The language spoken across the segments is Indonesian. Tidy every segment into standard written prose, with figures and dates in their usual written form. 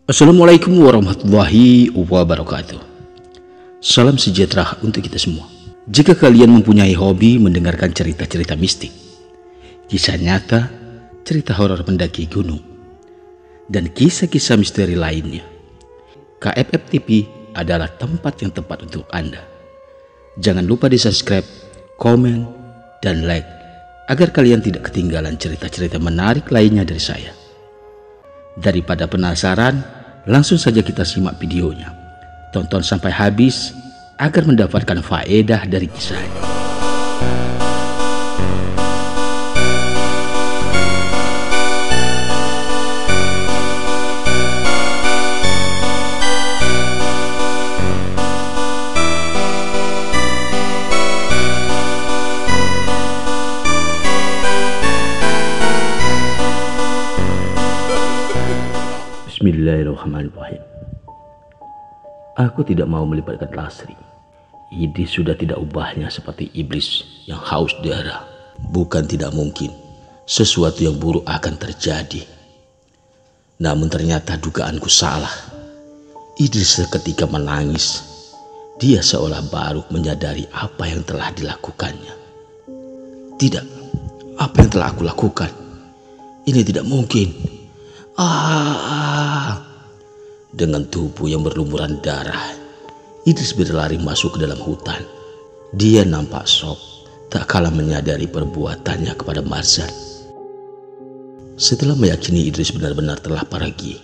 Assalamualaikum warahmatullahi wabarakatuh. Salam sejahtera untuk kita semua. Jika kalian mempunyai hobi mendengarkan cerita-cerita mistik, kisah nyata, cerita horor pendaki gunung, dan kisah-kisah misteri lainnya, KFF TV adalah tempat yang tepat untuk Anda. Jangan lupa di subscribe, komen, dan like agar kalian tidak ketinggalan cerita-cerita menarik lainnya dari saya. Daripada penasaran, langsung saja kita simak videonya. Tonton sampai habis agar mendapatkan faedah dari kisahnya. Bismillahirrahmanirrahim. Aku tidak mau melibatkan Lasri. Idris sudah tidak ubahnya seperti iblis yang haus darah. Bukan tidak mungkin sesuatu yang buruk akan terjadi. Namun ternyata dugaanku salah. Idris seketika menangis. Dia seolah baru menyadari apa yang telah dilakukannya. Tidak, apa yang telah aku lakukan? Ini tidak mungkin. Dengan tubuh yang berlumuran darah, Idris berlari masuk ke dalam hutan. Dia nampak shock, tak kalah menyadari perbuatannya kepada Marzan. Setelah meyakini Idris benar-benar telah pergi,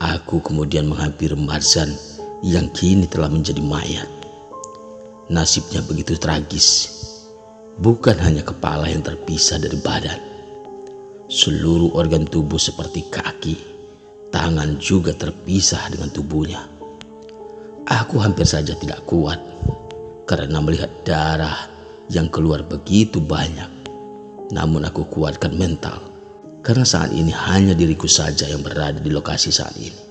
aku kemudian menghampiri Marzan yang kini telah menjadi mayat. Nasibnya begitu tragis. Bukan hanya kepala yang terpisah dari badan, seluruh organ tubuh seperti kaki, tangan juga terpisah dengan tubuhnya. Aku hampir saja tidak kuat karena melihat darah yang keluar begitu banyak. Namun aku kuatkan mental karena saat ini hanya diriku saja yang berada di lokasi saat ini.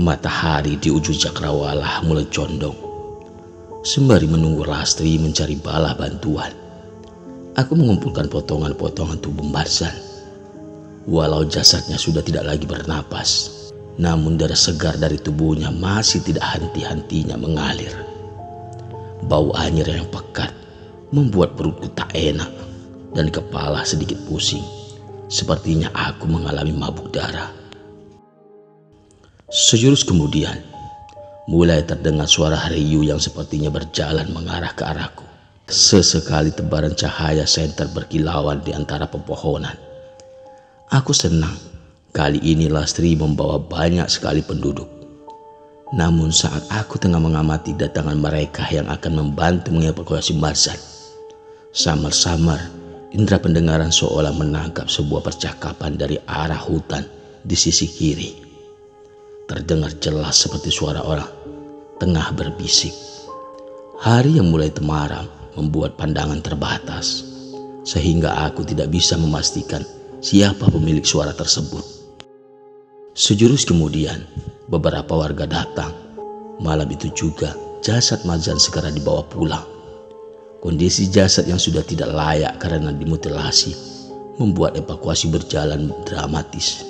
Matahari di ujung cakrawala mulai condong. Sembari menunggu Lastri mencari bala bantuan, aku mengumpulkan potongan-potongan tubuh Marzan. Walau jasadnya sudah tidak lagi bernapas, namun darah segar dari tubuhnya masih tidak henti-hentinya mengalir. Bau anyir yang pekat membuat perutku tak enak dan kepala sedikit pusing. Sepertinya aku mengalami mabuk darah. Sejurus kemudian, mulai terdengar suara Ryu yang sepertinya berjalan mengarah ke arahku. Sesekali tebaran cahaya senter berkilauan di antara pepohonan. Aku senang kali ini Lastri membawa banyak sekali penduduk. Namun saat aku tengah mengamati datangan mereka yang akan membantu mengevakuasi Marzan, samar-samar indera pendengaran seolah menangkap sebuah percakapan dari arah hutan di sisi kiri. Terdengar jelas seperti suara orang tengah berbisik. Hari yang mulai temaram membuat pandangan terbatas, sehingga aku tidak bisa memastikan siapa pemilik suara tersebut. Sejurus kemudian, beberapa warga datang. Malam itu juga, jasad Marzan segera dibawa pulang. Kondisi jasad yang sudah tidak layak karena dimutilasi membuat evakuasi berjalan dramatis.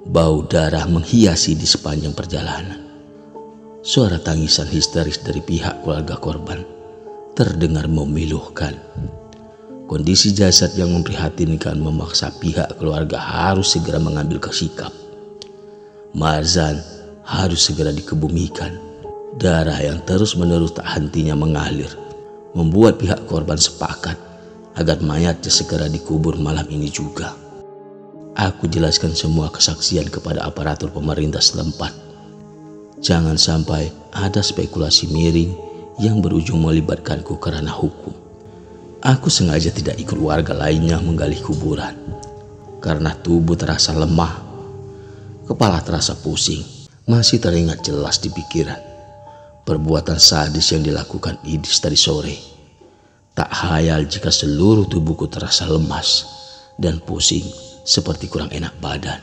Bau darah menghiasi di sepanjang perjalanan. Suara tangisan histeris dari pihak keluarga korban terdengar memiluhkan. Kondisi jasad yang memprihatinkan memaksa pihak keluarga harus segera mengambil sikap. Marzan harus segera dikebumikan. Darah yang terus-menerus tak hentinya mengalir membuat pihak korban sepakat agar mayatnya segera dikubur malam ini juga. Aku jelaskan semua kesaksian kepada aparatur pemerintah setempat. Jangan sampai ada spekulasi miring yang berujung melibatkanku karena hukum. Aku sengaja tidak ikut warga lainnya menggali kuburan karena tubuh terasa lemah, kepala terasa pusing. Masih teringat jelas di pikiran perbuatan sadis yang dilakukan Idris tadi sore. Tak hayal jika seluruh tubuhku terasa lemas dan pusing seperti kurang enak badan.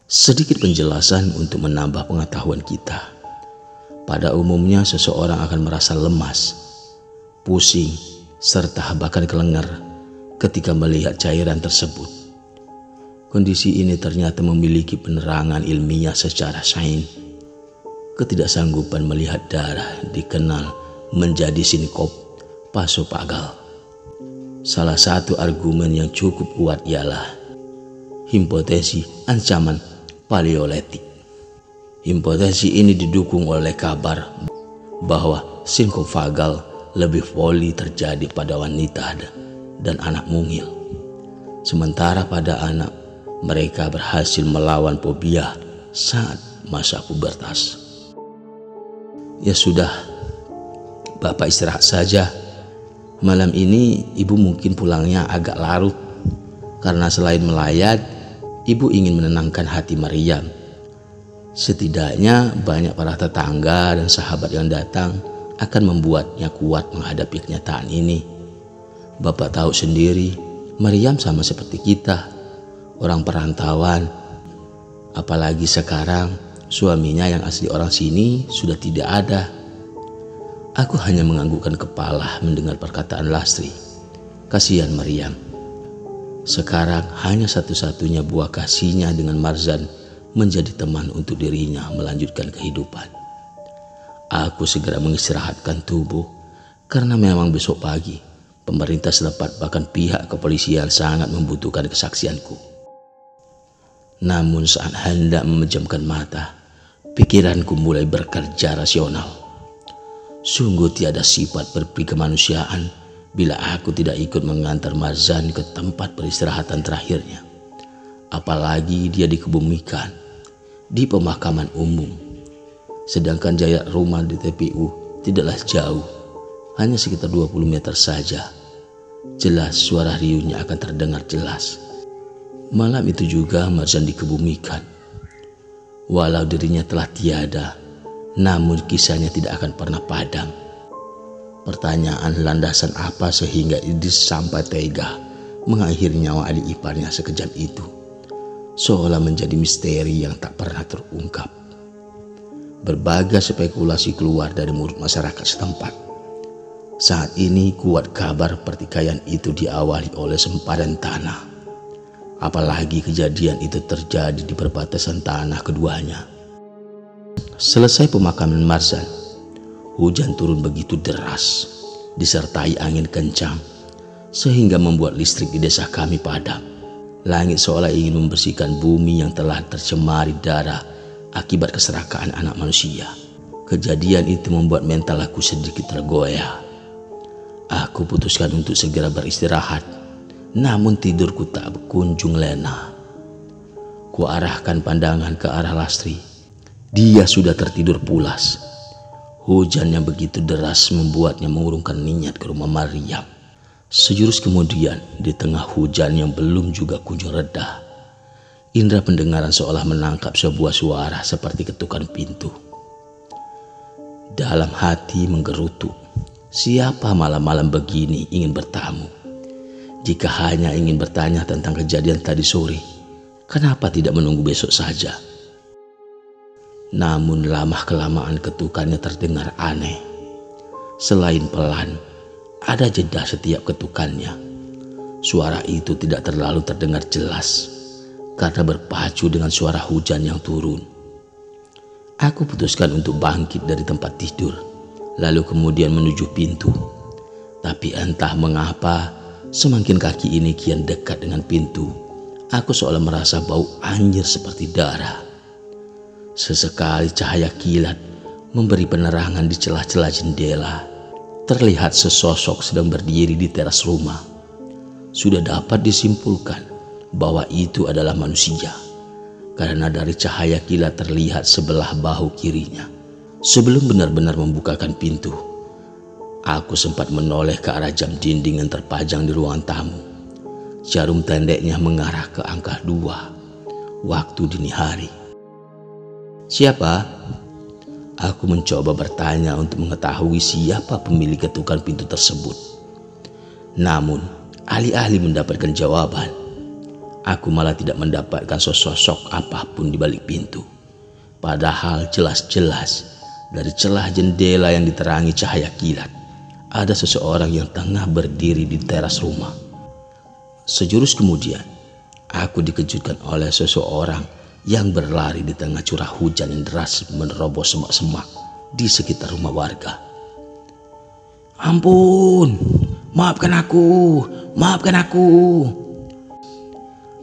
Sedikit penjelasan untuk menambah pengetahuan kita. Pada umumnya seseorang akan merasa lemas, pusing, serta bahkan kelengar ketika melihat cairan tersebut. Kondisi ini ternyata memiliki penerangan ilmiah secara sains. Ketidaksanggupan melihat darah dikenal menjadi sinkop vasovagal. Salah satu argumen yang cukup kuat ialah hipotesis ancaman paleolitik. Hipotesis ini didukung oleh kabar bahwa sinkop vagal lebih voli terjadi pada wanita dan anak mungil. Sementara pada anak, mereka berhasil melawan fobia saat masa pubertas. Ya sudah, Bapak istirahat saja. Malam ini Ibu mungkin pulangnya agak larut, karena selain melayat, Ibu ingin menenangkan hati Maryam. Setidaknya banyak para tetangga dan sahabat yang datang akan membuatnya kuat menghadapi kenyataan ini. Bapak tahu sendiri, Maryam sama seperti kita, orang perantauan. Apalagi sekarang suaminya yang asli orang sini sudah tidak ada. Aku hanya menganggukkan kepala mendengar perkataan Lastri. Kasihan Maryam. Sekarang hanya satu-satunya buah kasihnya dengan Marzan menjadi teman untuk dirinya melanjutkan kehidupan. Aku segera mengistirahatkan tubuh karena memang besok pagi pemerintah setempat bahkan pihak kepolisian sangat membutuhkan kesaksianku. Namun saat hendak memejamkan mata, pikiranku mulai bekerja rasional. Sungguh tiada sifat berperi kemanusiaan bila aku tidak ikut mengantar Marzan ke tempat peristirahatan terakhirnya. Apalagi dia dikebumikan di pemakaman umum. Sedangkan jarak rumah di TPU tidaklah jauh, hanya sekitar 20 meter saja. Jelas suara riuhnya akan terdengar jelas. Malam itu juga Marzan dikebumikan. Walau dirinya telah tiada, namun kisahnya tidak akan pernah padam. Pertanyaan landasan apa sehingga Idris sampai tega mengakhiri nyawa adik iparnya sekejam itu, seolah menjadi misteri yang tak pernah terungkap. Berbagai spekulasi keluar dari mulut masyarakat setempat. Saat ini kuat kabar pertikaian itu diawali oleh sempadan tanah. Apalagi kejadian itu terjadi di perbatasan tanah keduanya. Selesai pemakaman Marzan, hujan turun begitu deras, disertai angin kencang, sehingga membuat listrik di desa kami padam. Langit seolah ingin membersihkan bumi yang telah tercemari darah akibat keserakahan anak manusia. Kejadian itu membuat mental aku sedikit tergoyah. Aku putuskan untuk segera beristirahat, namun tidurku tak berkunjung lena. Kuarahkan pandangan ke arah Lastri. Dia sudah tertidur pulas. Hujan yang begitu deras membuatnya mengurungkan niat ke rumah Maryam. Sejurus kemudian, di tengah hujan yang belum juga kunjung reda, indera pendengaran seolah menangkap sebuah suara seperti ketukan pintu. Dalam hati menggerutu, siapa malam-malam begini ingin bertamu? Jika hanya ingin bertanya tentang kejadian tadi sore, kenapa tidak menunggu besok saja? Namun lama-kelamaan ketukannya terdengar aneh. Selain pelan, ada jeda setiap ketukannya. Suara itu tidak terlalu terdengar jelas karena berpacu dengan suara hujan yang turun. Aku putuskan untuk bangkit dari tempat tidur, lalu kemudian menuju pintu. Tapi entah mengapa, semakin kaki ini kian dekat dengan pintu, aku seolah merasa bau anjir seperti darah. Sesekali cahaya kilat memberi penerangan di celah-celah jendela. Terlihat sesosok sedang berdiri di teras rumah. Sudah dapat disimpulkan bahwa itu adalah manusia, karena dari cahaya kilat terlihat sebelah bahu kirinya. Sebelum benar-benar membukakan pintu, aku sempat menoleh ke arah jam dinding yang terpajang di ruangan tamu. Jarum tendeknya mengarah ke angka 2, waktu dini hari. Siapa? Aku mencoba bertanya untuk mengetahui siapa pemilik ketukan pintu tersebut. Namun, alih-alih mendapatkan jawaban, aku malah tidak mendapatkan sosok apapun di balik pintu. Padahal jelas-jelas dari celah jendela yang diterangi cahaya kilat, ada seseorang yang tengah berdiri di teras rumah. Sejurus kemudian, Aku dikejutkan oleh seseorang yang berlari di tengah curah hujan yang deras menerobos semak-semak di sekitar rumah warga. "Ampun, maafkan aku, maafkan aku."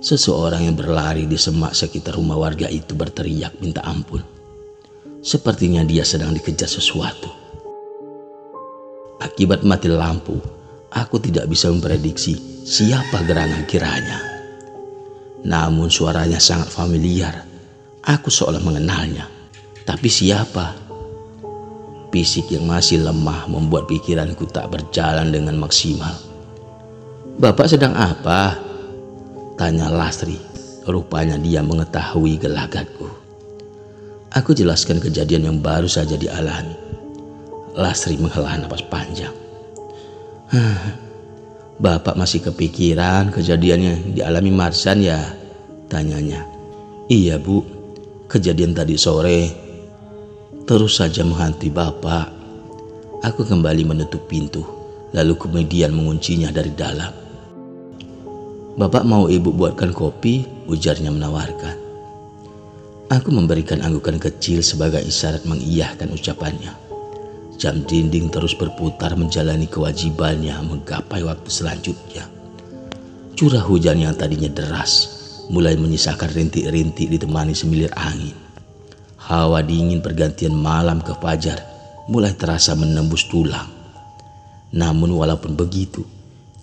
Seseorang yang berlari di semak sekitar rumah warga itu berteriak minta ampun. Sepertinya dia sedang dikejar sesuatu. Akibat mati lampu, aku tidak bisa memprediksi siapa gerangan kiranya. Namun suaranya sangat familiar. Aku seolah mengenalnya. Tapi siapa? Fisik yang masih lemah membuat pikiranku tak berjalan dengan maksimal. "Bapak sedang apa?" tanya Lastri. Rupanya dia mengetahui gelagatku. Aku jelaskan kejadian yang baru saja dialami. Lastri menghela napas panjang. "Bapak masih kepikiran kejadian yang dialami Marsan ya?" tanyanya. "Iya Bu, kejadian tadi sore terus saja menghantui Bapak." Aku kembali menutup pintu, lalu kemudian menguncinya dari dalam. "Bapak mau Ibu buatkan kopi?" ujarnya menawarkan. Aku memberikan anggukan kecil sebagai isyarat mengiyahkan ucapannya. Jam dinding terus berputar menjalani kewajibannya menggapai waktu selanjutnya. Curah hujan yang tadinya deras mulai menyisakan rintik-rintik ditemani semilir angin. Hawa dingin pergantian malam ke fajar mulai terasa menembus tulang. Namun walaupun begitu,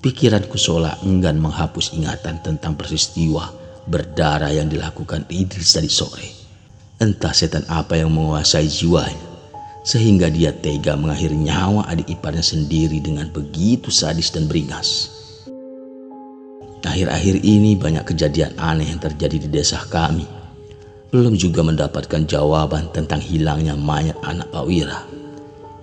pikiranku seolah enggan menghapus ingatan tentang peristiwa berdarah yang dilakukan Idris tadi sore. Entah setan apa yang menguasai jiwanya, sehingga dia tega mengakhiri nyawa adik iparnya sendiri dengan begitu sadis dan beringas. Akhir-akhir ini banyak kejadian aneh yang terjadi di desa kami. Belum juga mendapatkan jawaban tentang hilangnya mayat anak Pak Wira.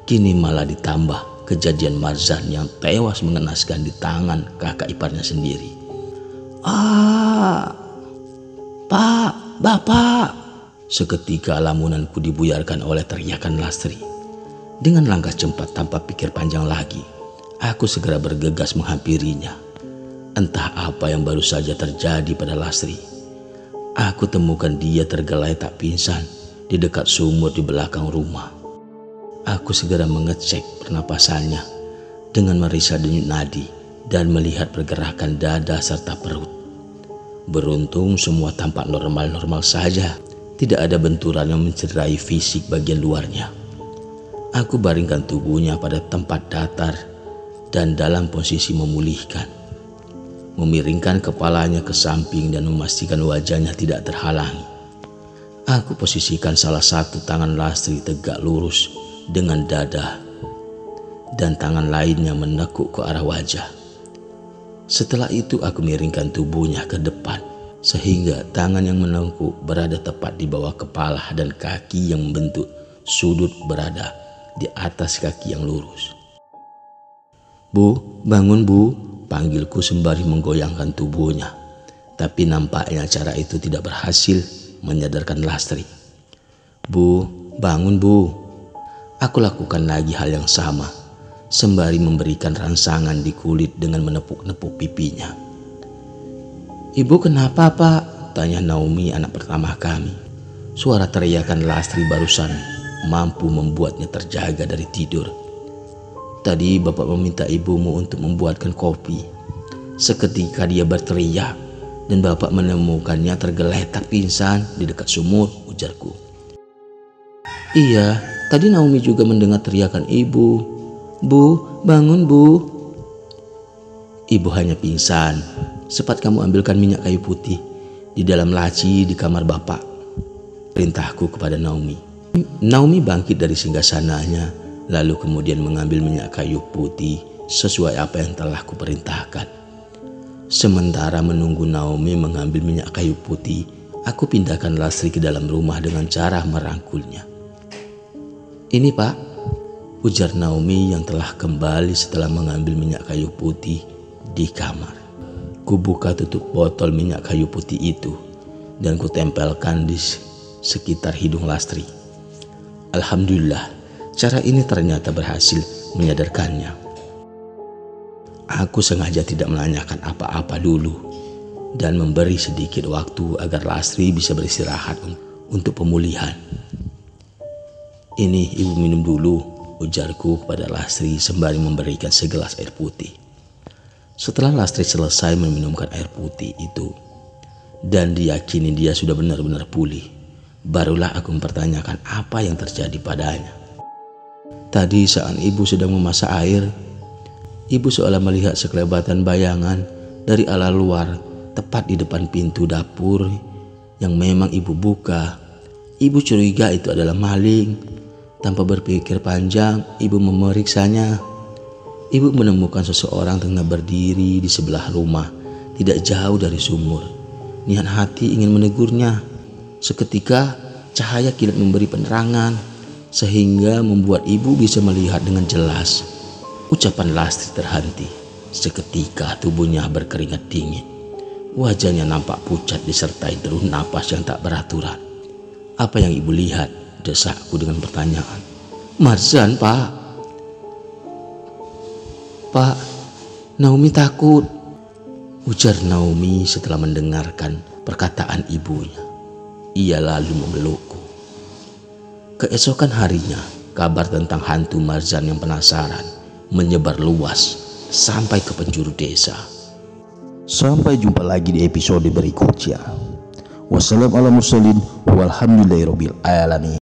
Kini malah ditambah kejadian Marzan yang tewas mengenaskan di tangan kakak iparnya sendiri. "Pak, Bapak!" Seketika lamunanku dibuyarkan oleh teriakan Lastri. Dengan langkah cepat tanpa pikir panjang lagi, aku segera bergegas menghampirinya. Entah apa yang baru saja terjadi pada Lastri. Aku temukan dia tergeletak pingsan di dekat sumur di belakang rumah. Aku segera mengecek pernapasannya dengan meriksa denyut nadi dan melihat pergerakan dada serta perut. Beruntung semua tampak normal-normal saja. Tidak ada benturan yang mencederai fisik bagian luarnya. Aku baringkan tubuhnya pada tempat datar dan dalam posisi memulihkan. Memiringkan kepalanya ke samping dan memastikan wajahnya tidak terhalangi. Aku posisikan salah satu tangan Lastri tegak lurus dengan dada dan tangan lainnya menekuk ke arah wajah. Setelah itu aku miringkan tubuhnya ke depan sehingga tangan yang menekuk berada tepat di bawah kepala dan kaki yang membentuk sudut berada di atas kaki yang lurus. "Bu, bangun Bu," panggilku sembari menggoyangkan tubuhnya. Tapi nampaknya cara itu tidak berhasil menyadarkan Lastri. "Bu, bangun Bu." Aku lakukan lagi hal yang sama, sembari memberikan rangsangan di kulit dengan menepuk-nepuk pipinya. "Ibu kenapa Pak?" tanya Naomi, anak pertama kami. Suara teriakan Lastri barusan mampu membuatnya terjaga dari tidur. "Tadi Bapak meminta ibumu untuk membuatkan kopi. Seketika dia berteriak dan Bapak menemukannya tergeletak pingsan di dekat sumur," ujarku. "Iya, tadi Naomi juga mendengar teriakan ibu. Bu, bangun Bu." "Ibu hanya pingsan. Cepat kamu ambilkan minyak kayu putih di dalam laci di kamar Bapak," perintahku kepada Naomi. Naomi bangkit dari singgasananya, lalu kemudian mengambil minyak kayu putih sesuai apa yang telah kuperintahkan. Sementara menunggu Naomi mengambil minyak kayu putih, aku pindahkan Lastri ke dalam rumah dengan cara merangkulnya. "Ini Pak," ujar Naomi yang telah kembali setelah mengambil minyak kayu putih di kamar. Kubuka tutup botol minyak kayu putih itu dan kutempelkan di sekitar hidung Lastri. Alhamdulillah, cara ini ternyata berhasil menyadarkannya. Aku sengaja tidak menanyakan apa-apa dulu. dan memberi sedikit waktu agar Lastri bisa beristirahat untuk pemulihan. "Ini ibu minum dulu," ujarku kepada Lastri sembari memberikan segelas air putih. Setelah Lastri selesai meminumkan air putih itu dan diyakini dia sudah benar-benar pulih, barulah aku mempertanyakan apa yang terjadi padanya. Tadi saat ibu sedang memasak air, ibu seolah melihat sekelebatan bayangan dari ala luar tepat di depan pintu dapur yang memang ibu buka. Ibu curiga itu adalah maling. Tanpa berpikir panjang, ibu memeriksanya. Ibu menemukan seseorang tengah berdiri di sebelah rumah, tidak jauh dari sumur. Niat hati ingin menegurnya. Seketika cahaya kilat memberi penerangan, sehingga membuat ibu bisa melihat dengan jelas. Ucapan Lastri terhenti. Seketika tubuhnya berkeringat dingin. Wajahnya nampak pucat disertai deruh napas yang tak beraturan. "Apa yang ibu lihat?" desakku dengan pertanyaan. "Marzan, Pak." "Pak, Naomi takut," ujar Naomi setelah mendengarkan perkataan ibunya. Ia lalu memelukku. Keesokan harinya, kabar tentang hantu Marzan yang penasaran menyebar luas sampai ke penjuru desa. Sampai jumpa lagi di episode berikutnya. Wassalamualaikum warahmatullahi wabarakatuh.